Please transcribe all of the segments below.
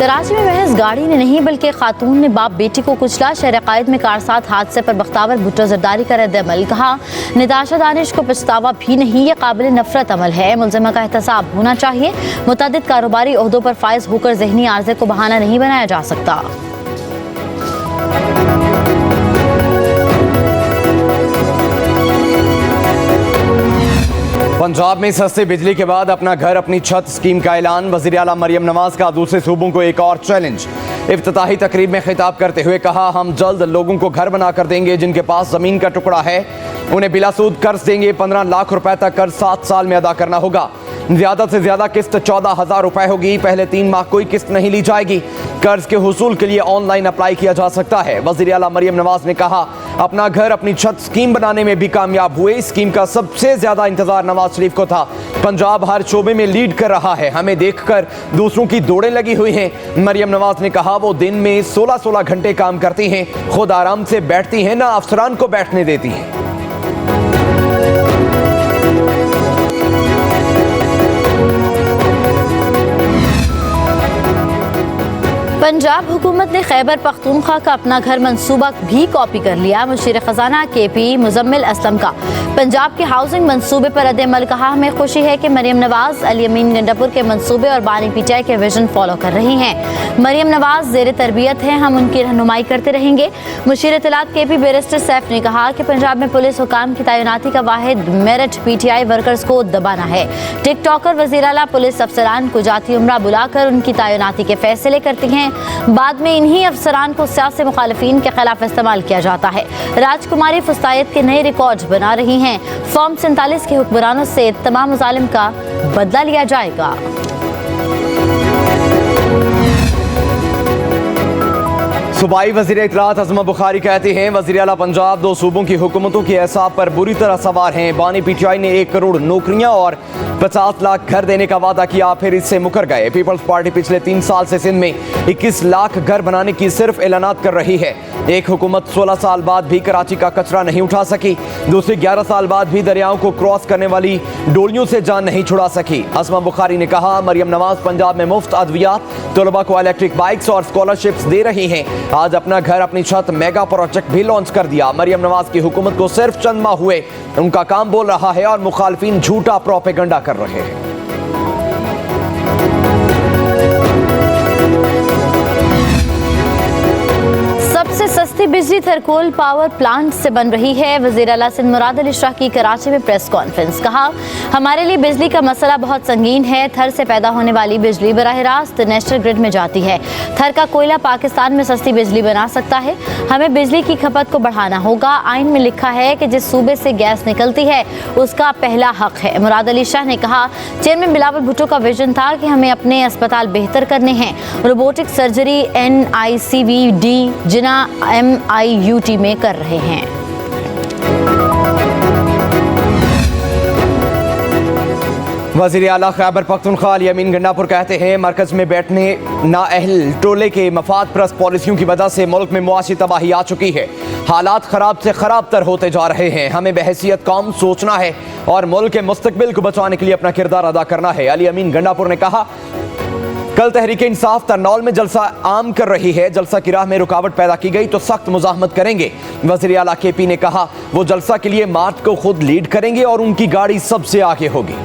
कराची में महज गाड़ी ने नहीं बल्कि खातून ने बाप बेटी को कुचला। शहर कायद में कार साथ हादसे पर बख्तावर भुट्टो जरदारी का रद्द-ए-अमल। कहा, निताशा दानिश को पछतावा भी नहीं, ये काबिल नफरत अमल है। मुलजिमा का एहतसाब होना चाहिए। मुतअद्दिद कारोबारी ओहदों पर फायज होकर जहनी आर्जे को बहाना नहीं बनाया जा सकता। पंजाब में सस्ती बिजली के बाद अपना घर अपनी छत स्कीम का ऐलान। वज़ीर आला मरियम नवाज का दूसरे सूबों को एक और चैलेंज। इफ्तिताही तकरीब में खिताब करते हुए कहा, हम जल्द लोगों को घर बना कर देंगे। जिनके पास जमीन का टुकड़ा है उन्हें बिलासूद कर्ज देंगे। 15 लाख रुपए तक कर्ज 7 साल में अदा करना होगा। ज्यादा से ज्यादा किस्त 14,000 रुपए होगी। पहले 3 माह कोई किस्त नहीं ली जाएगी। कर्ज के हुसूल के लिए ऑनलाइन अप्लाई किया जा सकता है। वज़ीर आला मरियम नवाज ने कहा, अपना घर अपनी छत स्कीम बनाने में भी कामयाब हुए। स्कीम का सबसे ज्यादा इंतजार नवाज शरीफ को था। पंजाब हर शोबे में लीड कर रहा है। हमें देखकर दूसरों की दौड़ें लगी हुई हैं। मरियम नवाज ने कहा, वो दिन में 16-16 घंटे काम करती हैं, खुद आराम से बैठती हैं, ना अफसरान को बैठने देती हैं। पंजाब हुकूमत ने खैबर पख्तूनख्वा का अपना घर मंसूबा भी कॉपी कर लिया। मुशीर खजाना KP मुजम्मिल असलम का पंजाब के हाउसिंग मंसूबे पर रद्द-ए-अमल। कहा, हमें खुशी है कि मरियम नवाज अली अमीन गंडापुर के मंसूबे और बानी PTI के विजन फॉलो कर रही हैं। मरियम नवाज ज़ेर तरबियत हैं, हम उनकी रहनुमाई करते रहेंगे। मुशीर इत्तलात KP बैरिस्टर सैफ ने कहा कि पंजाब में पुलिस हुकाम की तैनाती का वाहिद मेरिट PTI वर्कर्स को दबाना है। टिकटॉकर वज़ीर आला पुलिस अफसरान को जाती उम्रा बुलाकर उनकी तैनाती के फैसले करती हैं। बाद में इन्हीं अफसरान को सियासी मुखालिफिन के खिलाफ इस्तेमाल किया जाता है। राजकुमारी फुस्तायत के नए रिकॉर्ड बना रही हैं। फॉर्म 47 के हुक्मरानों से तमाम मुजालिम का बदला लिया जाएगा। सूबाई वज़ीर इत्तलात अज़मा बुखारी कहते हैं, वज़ीर आला पंजाब 2 सूबों की हुकूमतों के एहसाब पर बुरी तरह सवार हैं। बानी PTI ने 1 करोड़ नौकरियां और 50 लाख घर देने का वादा किया, फिर इससे मुकर गए। पीपल्स पार्टी पिछले 3 साल से सिंध में 21 लाख घर बनाने की सिर्फ ऐलानात कर रही है। एक हुकूमत 16 साल बाद भी कराची का कचरा नहीं उठा सकी। दूसरी 11 साल बाद भी दरियाओं को क्रॉस करने वाली डोलियों से जान नहीं छुड़ा सकी। अज़मा बुखारी ने कहा, मरियम नवाज पंजाब में मुफ्त अद्वियात, तलबा को इलेक्ट्रिक बाइक्स और स्कॉलरशिप्स दे रही हैं। आज अपना घर अपनी छत मेगा प्रोजेक्ट भी लॉन्च कर दिया। मरियम नवाज की हुकूमत को सिर्फ चंद माह हुए, उनका काम बोल रहा है और मुखालफिन झूठा प्रोपेगेंडा कर रहे हैं। सबसे सस्ती बिजली थरकोल पावर प्लांट से बन रही है। वज़ीर आला सिंध मुराद अली शाह की कराची में प्रेस कॉन्फ्रेंस। कहा, हमारे लिए बिजली का मसला बहुत संगीन है। थर से पैदा होने वाली बिजली बराह रास्त नेशनल ग्रिड में जाती है। थर का कोयला पाकिस्तान में सस्ती बिजली बना सकता है। हमें बिजली की खपत को बढ़ाना होगा। आइन में लिखा है कि जिस सूबे से गैस निकलती है उसका पहला हक है। मुराद अली शाह ने कहा, चेयरमैन बिलावल भुट्टो का विजन था कि हमें अपने अस्पताल बेहतर करने हैं। रोबोटिक सर्जरी NICVD जिना MIUT में कर रहे हैं। वज़ीर आला खैबर पख्तूनख्वा अली अमीन गंडापुर कहते हैं, मरकज में बैठने नाअहल टोले के मफाद परस्त पॉलिसियों की वजह से मुल्क में मुआशी तबाही आ चुकी है। हालात खराब से खराब तर होते जा रहे हैं। हमें बहैसियत कौम सोचना है और मुल्क के मुस्तकबिल को बचाने के लिए अपना किरदार अदा करना है। अली अमीन गंडापुर ने कहा, कल तहरीक इंसाफ तरनौल में जलसा आम कर रही है। जलसा की राह में रुकावट पैदा की गई तो सख्त मुजाहमत करेंगे। वज़ीर आला KP ने कहा, वो जलसा के लिए मार्च को खुद लीड करेंगे और उनकी गाड़ी सबसे आगे होगी।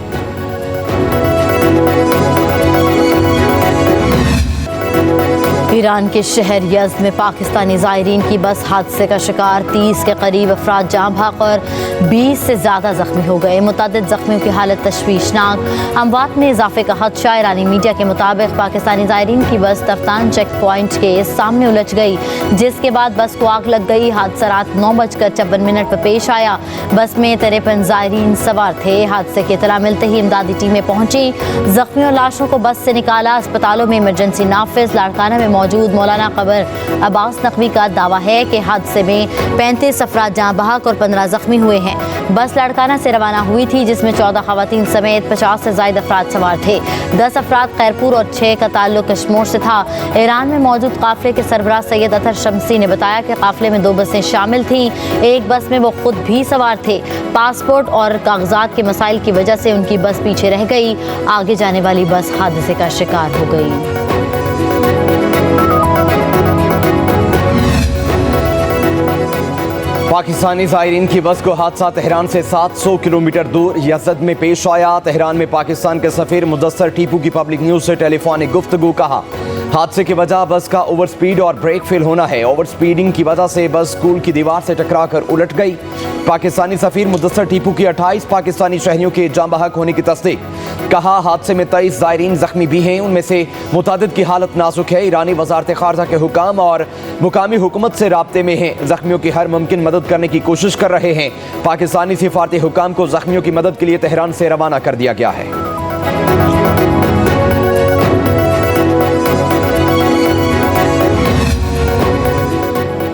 ईरान के शहर यज़्द में पाकिस्तानी ज़ायरीन की बस हादसे का शिकार। 30 के करीब अफराद जाँ भाग और 20 से ज़्यादा जख्मी हो गए। मुतअद्दिद जख्मियों की हालत तशवीशनाक। अमवात में इजाफे का खदशा। ईरानी मीडिया के मुताबिक पाकिस्तानी ज़ायरीन की बस तफ्तान चेक पॉइंट के सामने उलझ गई, जिसके बाद बस को आग लग गई। हादसा रात 9:54 पर पेश आया। बस में 53 ज़ायरीन सवार थे। हादसे की इत्तला मिलते ही इमदादी टीमें पहुंची। जख्मी और लाशों को बस से निकाला। अस्पतालों में इमरजेंसी नाफिज। लाड़काना में मौजूद मौलाना कबर अब्बास नकवी का दावा है कि हादसे में 35 अफराद जाँ बहक और 15 जख्मी हुए हैं। बस लाड़काना से रवाना हुई थी, जिसमें 14 खवातीन समेत 50 से ज्यादा अफराद सवार थे। 10 अफराद खैरपुर और 6 का ताल्लुक कश्मीर से था। ईरान में मौजूद काफिले के सरबराह सैयद अतर शमसी ने बताया कि काफिले में 2 बसें शामिल थीं। एक बस में वो खुद भी सवार थे। पासपोर्ट और कागजात के मसाइल की वजह से उनकी बस पीछे रह गई। आगे जाने वाली बस हादसे का शिकार हो गई। पाकिस्तानी ज़ायरीन की बस को हादसा तेहरान से 700 किलोमीटर दूर यज़द में पेश आया। तेहरान में पाकिस्तान के सफ़ीर मुदस्सर टीपू की पब्लिक न्यूज़ से टेलीफोनिक गुफ्तगू। कहा हादसे की वजह बस का ओवर स्पीड और ब्रेक फेल होना है। ओवर स्पीडिंग की वजह से बस स्कूल की दीवार से टकराकर उलट गई। पाकिस्तानी सफ़ीर मुदस्सर टीपू की 28 पाकिस्तानी शहरियों के जाम बहक होने की तस्दीक। कहा हादसे में 23 ज़ायरीन जख्मी भी हैं, उनमें से मुतादिद की हालत नाजुक है। ईरानी वज़ारत ख़ारजा के हुकाम और मुकामी हुकूमत से राब्ते में हैं, जख्मियों की हर मुमकिन मदद करने की कोशिश कर रहे हैं। पाकिस्तानी सिफारती हुकाम को जख्मियों की मदद के लिए तेहरान से रवाना कर दिया गया है।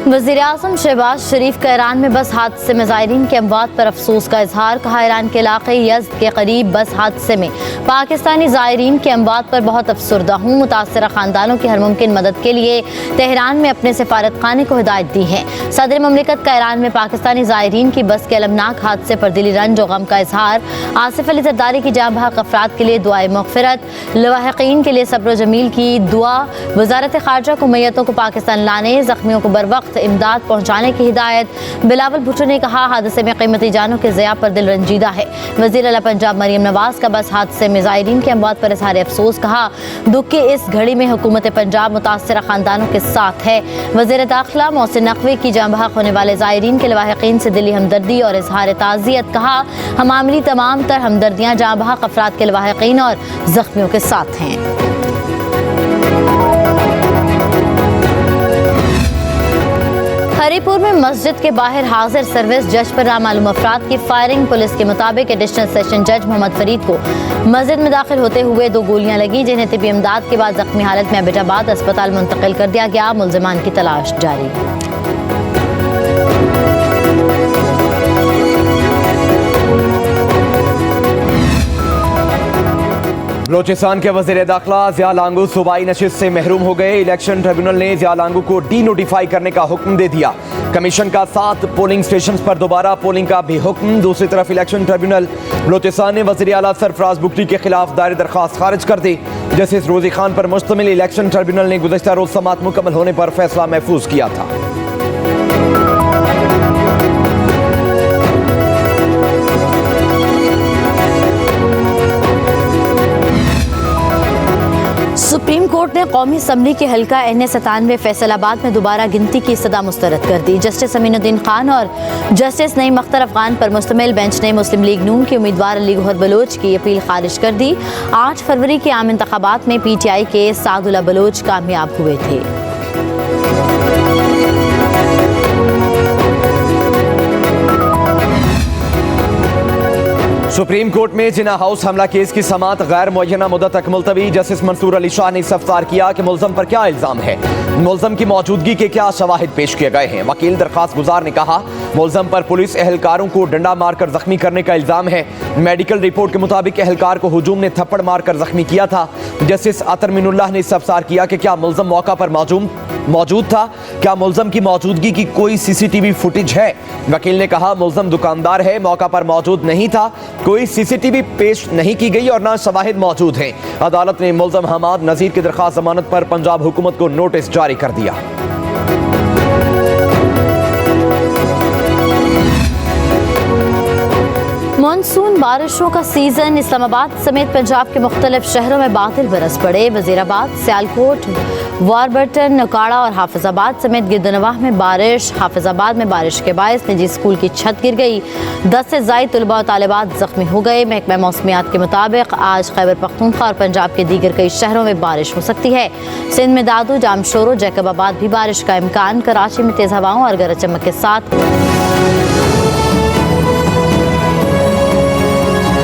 वज़ीर-ए-आज़म शहबाज शरीफ का ईरान में बस हादसे में ज़ायरीन की अमवात पर अफसोस का इजहार। कहा ईरान के इलाके यज़द के करीब बस हादसे में पाकिस्तानी ज़ायरीन की अमवात पर बहुत अफसरदा हूँ। मुतासरा ख़ानदानों की हर मुमकिन मदद के लिए तेहरान में अपने सफारत खाने को हिदायत दी है। सदर ममलिकत का ईरान में पाकिस्तानी ज़ायरीन की बस के अलमनाक हादसे पर दिली रंज और गम का इजहार। आसिफ अली ज़रदारी की जाँ बहक अफराद के लिए दुआए मग़फ़िरत, लवाहिकीन के लिए सब्र जमील की दुआ। वज़ारत ख़ारजा को मैयतों को पाकिस्तान लाने, ज़ख्मियों को बर वक्त इमदाद पहुँचाने की हिदायत। बिलावल भुट्टो ने कहा हादसे में कीमती जानों के ज़िया पर दिल रंजीदा है। वज़ीर आला पंजाब मरियम नवाज का बस हादसे में ज़ायरीन के अमवात पर इज़हार अफसोस। कहा दुख की इस घड़ी में हुकूमत पंजाब मुतासरा ख़ानदानों के साथ है। वज़ीर दाखिला मोहसिन नकवी की जाँ बहक होने वाले ज़ायरीन के लवाहिकीन से दिली हमदर्दी और इज़हार ताज़ियत। कहा हम आमली तमाम तर हमदर्दियाँ जाँ बहक अफराद के लवाहिकीन और ज़ख्मियों के साथ हैं। हरीपुर में मस्जिद के बाहर हाजिर सर्विस जज पर नामालूम अफराद की फायरिंग। पुलिस के मुताबिक एडिशनल सेशन जज मोहम्मद फरीद को मस्जिद में दाखिल होते हुए 2 गोलियां लगी, जिन्हें तिबी इमदाद के बाद जख्मी हालत में एबटाबाद अस्पताल मुंतकिल कर दिया गया। मुल्जिमान की तलाश जारी। बलोचिस्तान के वज़ीर दाखिला ज़िया लांगू सूबाई नशिस्त से महरूम हो गए। इलेक्शन ट्रिब्यूनल ने ज़िया लांगू को डी नोटिफाई करने का हुक्म दे दिया। कमीशन का 7 पोलिंग स्टेशन पर दोबारा पोलिंग का भी हुक्म। दूसरी तरफ इलेक्शन ट्रिब्यूनल बलोचिस्तान ने वज़ीर आला सरफराज बुगटी के खिलाफ दायर दरख्वास्त खारिज कर दी। जस्टिस रोजी खान पर मुश्तमिल इलेक्शन ट्रिब्यूनल ने गुज़श्ता रोज समाअत मुकम्मल होने पर फैसला महफूज किया था। सुप्रीम कोर्ट ने कौमी असम्बली के हल्का NA97 फैसलाबाद में दोबारा गिनती की सदा मुस्तरद कर दी। जस्टिस अमीनुद्दीन खान और जस्टिस नईम अख्तर अफगान पर मुश्तमिल बेंच ने मुस्लिम लीग नून के उम्मीदवार अली गौहर बलोच की अपील खारिज कर दी। 8 फरवरी के आम इंतखाबात में PTI के सादुल्ला बलोच कामयाब हुए थे। सुप्रीम कोर्ट में जिना हाउस हमला केस की समाअत गैर मुअय्यना मुद्दत तक मुलतवी। जस्टिस मंसूर अली शाह ने इस्तफसार किया कि मुल्ज़म पर क्या इल्ज़ाम है, मुल्ज़म की मौजूदगी के क्या शवाहिद पेश किए गए हैं। वकील दरख्वास्त गुजार ने कहा मुल्ज़म पर पुलिस एहलकारों को डंडा मारकर जख्मी करने का इल्ज़ाम है। मेडिकल रिपोर्ट के मुताबिक एहलकार को हुजूम ने थप्पड़ मारकर जख्मी किया था। जस्टिस अतर मीनुल्लाह ने इस्तफसार किया कि क्या मुल्ज़म मौका पर मौजूद था, क्या मुल्ज़म की मौजूदगी की कोई CCTV फुटेज है। वकील ने कहा मुल्ज़म दुकानदार है, मौका पर मौजूद नहीं था, कोई CCTV पेश नहीं की गई और ना शवाहिद मौजूद हैं। अदालत ने मुल्ज़म हमाद नज़ीर की दरख्वास्त जमानत पर पंजाब हुकूमत को नोटिस जारी कर दिया। मानसून बारिशों का सीजन। इस्लामाबाद समेत पंजाब के मुख्तलिफ शहरों में बादल बरस पड़े। वजीराबाद, सियालकोट, वारबर्टन, नकाड़ा और हाफिजाबाद समेत गिरदनवाह में बारिश। हाफिजाबाद में बारिश के बायस निजी स्कूल की छत गिर गई। 10 से ज़ायद तलबा और तालिबात जख्मी हो गए। महकमा मौसमियात के मुताबिक आज खैबर पख्तूनख्वा और पंजाब के दीगर कई शहरों में बारिश हो सकती है। सिंध में दादू, जामशोरो, जैकबाबाद भी बारिश का इम्कान। कराची में तेज़ हवाओं और गरज चमक के साथ